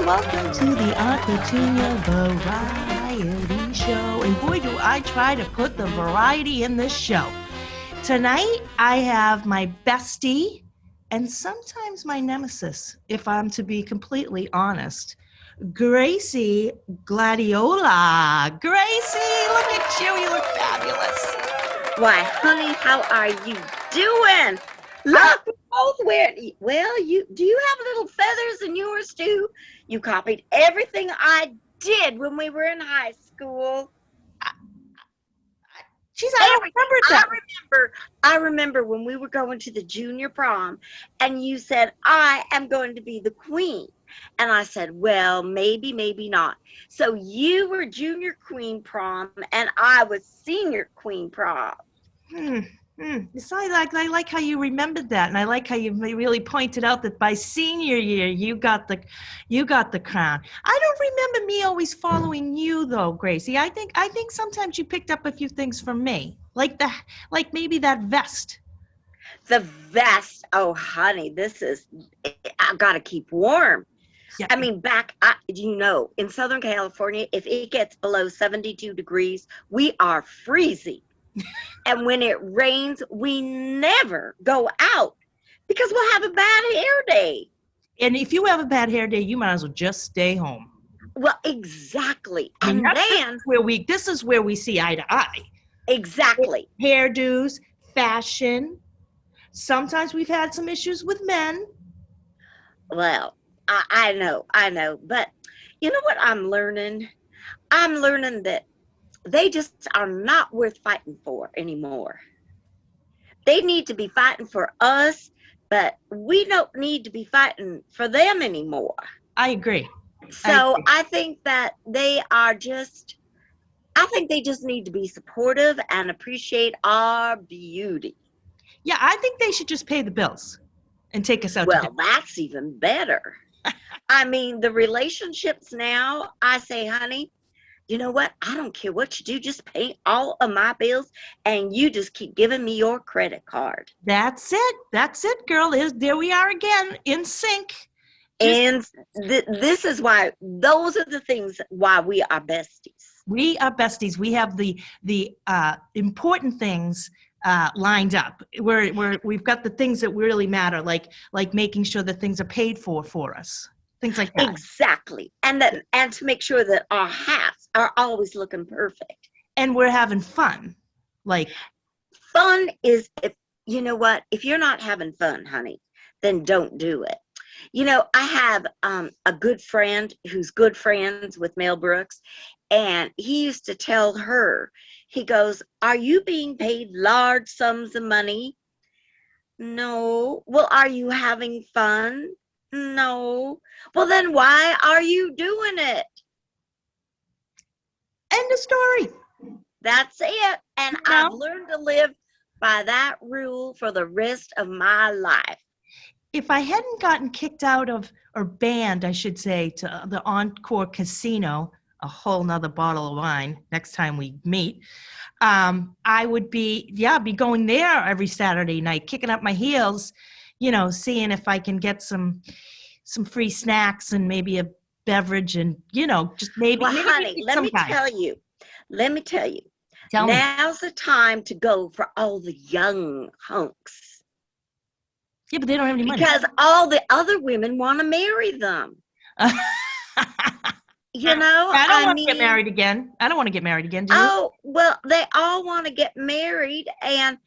Welcome to the Aunt Petunia Variety Show. And boy, do I try to put the variety in this show. Tonight, I have my bestie and sometimes my nemesis, if I'm to be completely honest, Gracie Gladiolla. Gracie, look at you. You look fabulous. Why, honey, how are you doing? Look, we're both wearing. Well, do you have little feathers in yours too? You copied everything I did when we were in high school. Jeez, I don't remember that. I remember when we were going to the junior prom, and you said, "I am going to be the queen," and I said, "Well, maybe, maybe not." So you were junior queen prom, and I was senior queen prom. So I like how you remembered that, and I like how you really pointed out that by senior year you got the crown. I don't remember me always following you though, Gracie. I think sometimes you picked up a few things from me, like maybe that vest. The vest. Oh, honey, I've got to keep warm. Yeah. I mean, in Southern California, if it gets below 72 degrees, we are freezing. And when it rains, we never go out because we'll have a bad hair day. And if you have a bad hair day, you might as well just stay home. Well, exactly. And then this is where we see eye to eye. Exactly. Hairdos, fashion. Sometimes we've had some issues with men. Well, I know. But you know what I'm learning? I'm learning that they just are not worth fighting for anymore. They need to be fighting for us, but we don't need to be fighting for them anymore. I agree. So I think that they just need to be supportive and appreciate our beauty. Yeah, I think they should just pay the bills and take us out. Well, that's even better. I mean, the relationships now, I say, honey, you know what? I don't care what you do. Just pay all of my bills, and you just keep giving me your credit card. That's it, girl. There we are again, in sync. This is why. Those are the things why we are besties. We are besties. We have the important things lined up. We've got the things that really matter, like making sure that things are paid for us. Things like that. Exactly. And to make sure that our hats are always looking perfect. And we're having fun. Fun is, you know what? If you're not having fun, honey, then don't do it. You know, I have a good friend who's good friends with Mel Brooks, and he used to tell her, he goes, "Are you being paid large sums of money?" "No." "Well, are you having fun?" "No." "Well, then why are you doing it?" End of story. That's it. And I've learned to live by that rule for the rest of my life. If I hadn't gotten kicked out of, or banned, I should say, to the Encore Casino, a whole nother bottle of wine next time we meet, I would be going there every Saturday night, kicking up my heels, seeing if I can get some free snacks and maybe a beverage and, just maybe. Well, maybe honey, let me tell you. Now's the time to go for all the young hunks. Yeah, but they don't have any money. Because all the other women want to marry them. I don't want to get married again. I don't want to get married again, do you? Oh, well, they all want to get married, and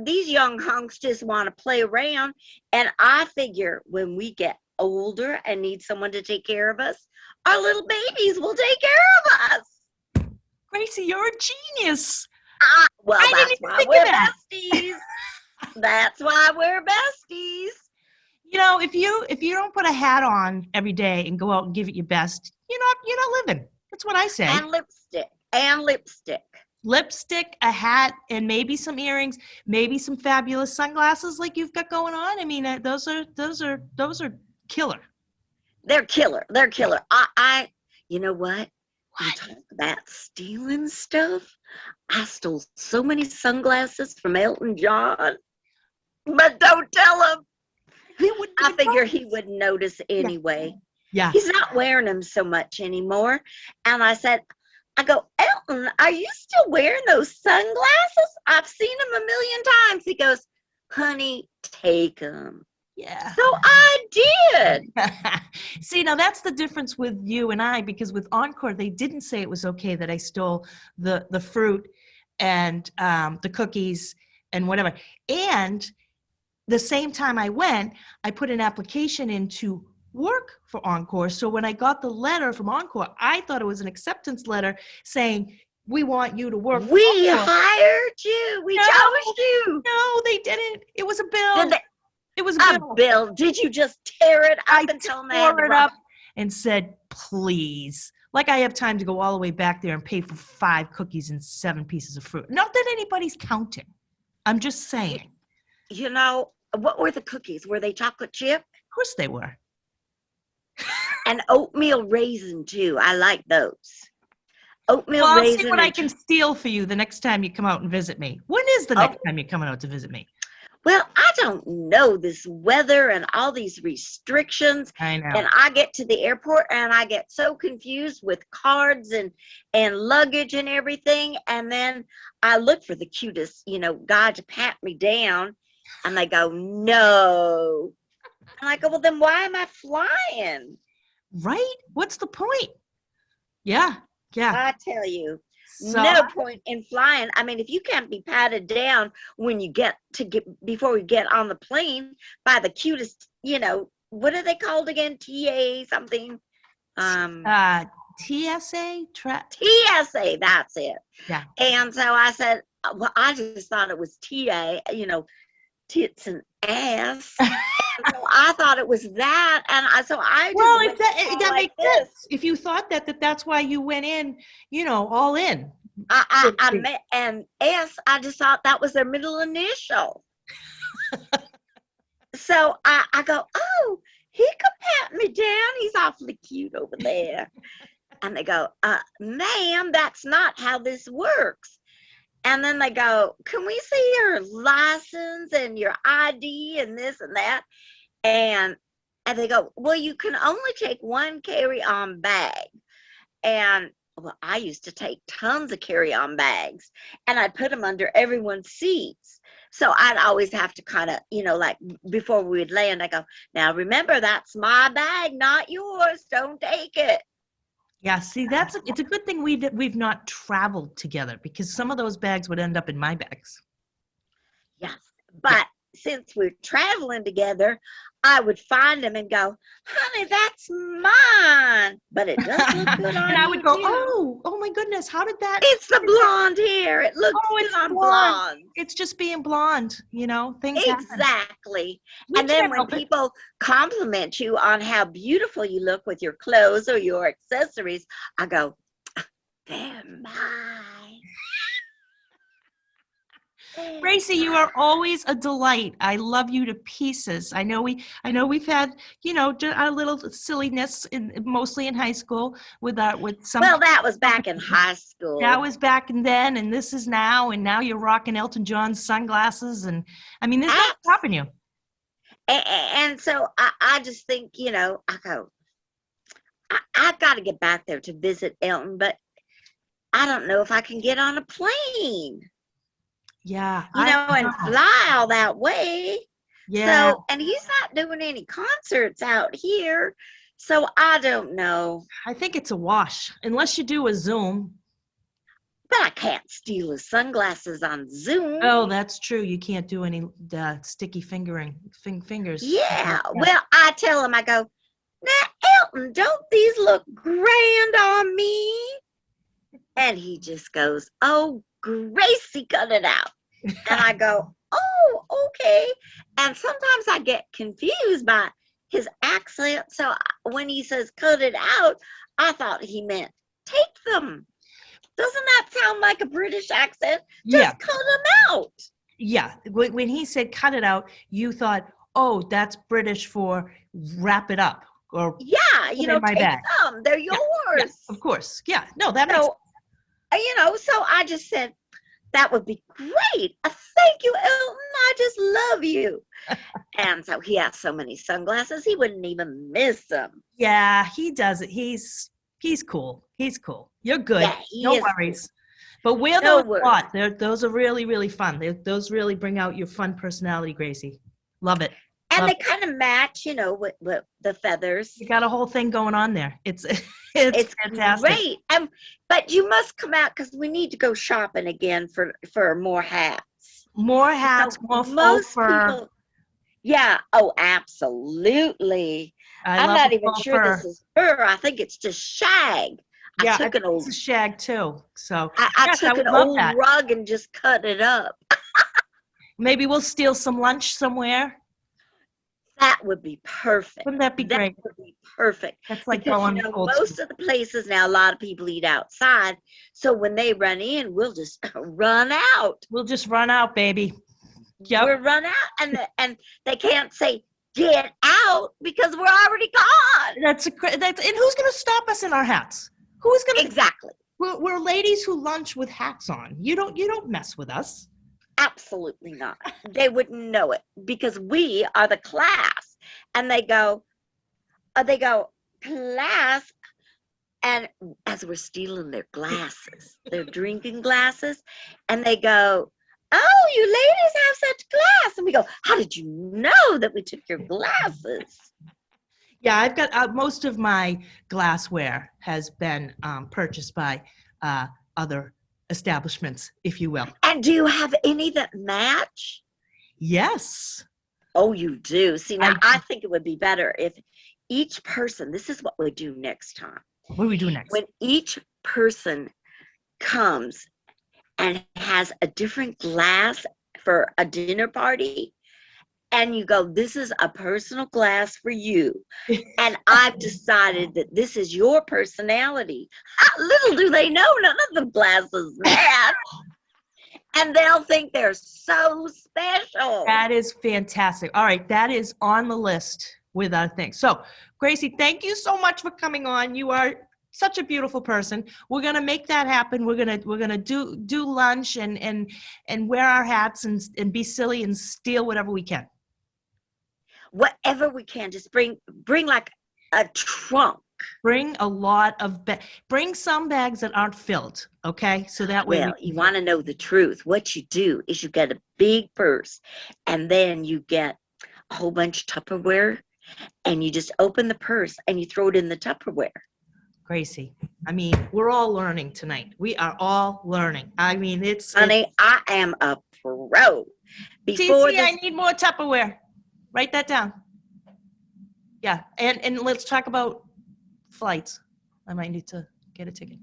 these young hunks just want to play around. And I figure when we get older and need someone to take care of us, our little babies will take care of us. Gracie, you're a genius. Well, that's why we're besties. That's why we're besties. If you don't put a hat on every day and go out and give it your best, you're not living. That's what I say. And lipstick. lipstick, a hat, and maybe some earrings, maybe some fabulous sunglasses like you've got going on. I mean, those are killer. They're killer. They're Yeah. killer. You know what? You What? talk about stealing stuff. I stole so many sunglasses from Elton John, but don't tell him. He wouldn't I even figure notice. he wouldn't notice anyway. Yeah. He's not wearing them so much anymore. And I go, Elton, are you still wearing those sunglasses? I've seen them a million times. He goes, honey, take them. Yeah. So I did. See, now that's the difference with you and I, because with Encore, they didn't say it was okay that I stole the fruit and the cookies and whatever. And the same time I went, I put an application in to work for Encore. So when I got the letter from Encore, I thought it was an acceptance letter saying, we want you to work for We Encore. hired you. We chose you. No, they didn't. It was a bill. Did they, It was a bill. Did you just tear it up until they had tore to it write- up and said, please. Like I have time to go all the way back there and pay for 5 cookies and 7 pieces of fruit. Not that anybody's counting. I'm just saying. You know, what were the cookies? Were they chocolate chip? Of course they were. And oatmeal raisin too. I like those. Oatmeal Well, I'll raisin. see what I can steal for you the next time you come out and visit me. When is the next time you're coming out to visit me? Well, I don't know, this weather and all these restrictions. I know. And I get to the airport and I get so confused with cards and luggage and everything. And then I look for the cutest, guy to pat me down. And they go, no. And I go, well, then why am I flying? Right? What's the point? Yeah. I tell you. So, No point in flying. I mean, if you can't be patted down when you before we get on the plane by the cutest, what are they called again? TA something. TSA? TSA, that's it. Yeah. And so I said, well, I just thought it was TA, tits and ass. And so I thought it was that, and Well, if that makes sense. If you thought that's why you went in, all in. I met and S. I just thought that was their middle initial. So I go, oh, he could pat me down. He's awfully cute over there. And they go, ma'am, that's not how this works. And then they go, can we see your license and your ID and this and that? And they go, well, you can only take one carry-on bag. And well, I used to take tons of carry-on bags and I'd put them under everyone's seats. So I'd always have to kind of, like before we would land, I go, now remember, that's my bag, not yours. Don't take it. Yeah, see, it's a good thing we've not traveled together, because some of those bags would end up in my bags. Yes, but since we're traveling together, I would find them and go, honey, that's mine. But it does look good on And I would go, you. oh my goodness, how did that? It's the blonde hair. It looks good on blonde. It's just being blonde, things happen. Exactly. We And then can't when help it. people compliment you on how beautiful you look with your clothes or your accessories, I go, they're mine. Gracie, you are always a delight. I love you to pieces. I know we've had, our little silliness mostly in high school with some. Well, that was back in high school. That was back then, and this is now, and now you're rocking Elton John's sunglasses, and I mean, there's nothing stopping you. And so I just think, I go, I've got to get back there to visit Elton, but I don't know if I can get on a plane. Yeah. And fly all that way. Yeah. So, and he's not doing any concerts out here. So I don't know. I think it's a wash, unless you do a Zoom. But I can't steal his sunglasses on Zoom. Oh, that's true. You can't do any sticky fingers. Yeah. Well, I tell him, I go, now, Elton, don't these look grand on me? And he just goes, oh, Gracie, cut it out. And I go, oh, okay. And sometimes I get confused by his accent. So when he says cut it out, I thought he meant take them. Doesn't that sound like a British accent? Yeah. Just cut them out. Yeah. When he said cut it out, you thought, oh, that's British for wrap it up. Or Yeah, put it in my take bag. some. They're Yeah, yours. of course. Yeah. No, that makes So, so I just said, that would be great. Thank you, Elton. I just love you. And so he has so many sunglasses, he wouldn't even miss them. Yeah, he does it. He's cool. He's cool. You're good. Yeah, he No is worries. But wear No those a worries. lot. Those are really, really fun. Those really bring out your fun personality, Gracie. Love it. And Love they kind of match, with the feathers. You got a whole thing going on there. It's fantastic. Great. But you must come out because we need to go shopping again for more hats. More hats, more faux fur. People, yeah. Oh, absolutely. I'm love not the even faux sure fur. this is fur. I think it's just shag. Yeah, I took an old it's a shag too. So I yes, took would an love old that. rug and just cut it up. Maybe we'll steal some lunch somewhere. That would be perfect. Wouldn't that be great? That would be perfect. That's like Because going old most school. of the places now, a lot of people eat outside. So when they run in, we'll just run out. We'll just run out, baby. Yep. We'll run out, and they can't say get out because we're already gone. That's and who's going to stop us in our hats? Who's going to? Exactly. We're ladies who lunch with hats on. You don't mess with us. Absolutely not. They wouldn't know it because we are the class. And they go, class. And as we're stealing their glasses, their drinking glasses, and they go, oh, you ladies have such class. And we go, how did you know that we took your glasses? Yeah, I've got most of my glassware has been purchased by other establishments, if you will. And do you have any that match? Yes. Oh, you do. See, now I think it would be better if each person, this is what we do next time. What do we do next? When each person comes and has a different glass for a dinner party, and you go, this is a personal glass for you. And I've decided that this is your personality. Little do they know, none of the glasses match. And they'll think they're so special. That is fantastic. All right, that is on the list with our things. So, Gracie, thank you so much for coming on. You are such a beautiful person. We're gonna make that happen. We're gonna do lunch and wear our hats and be silly and steal whatever we can. Whatever we can, just bring like a trunk. Bring a lot of bring some bags that aren't filled, okay? So that way. Well, you want to know the truth. What you do is you get a big purse, and then you get a whole bunch of Tupperware, and you just open the purse and you throw it in the Tupperware. Gracie, I mean, we're all learning tonight. We are all learning. I mean, Honey, I am a pro. TC, I need more Tupperware. Write that down. Yeah, and let's talk about flights. I might need to get a ticket.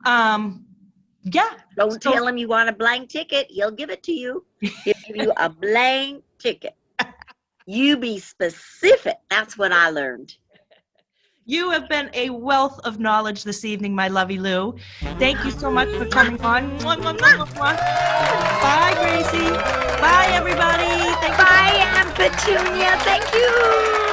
Yeah. Don't tell him you want a blank ticket. He'll give it to you. He'll give you a blank ticket. You be specific. That's what I learned. You have been a wealth of knowledge this evening, my lovey Lou. Thank you so much for coming on. Mwah, mwah, mwah, mwah. Bye, Gracie. Bye, everybody. Bye, Aunt Petunia. Thank you.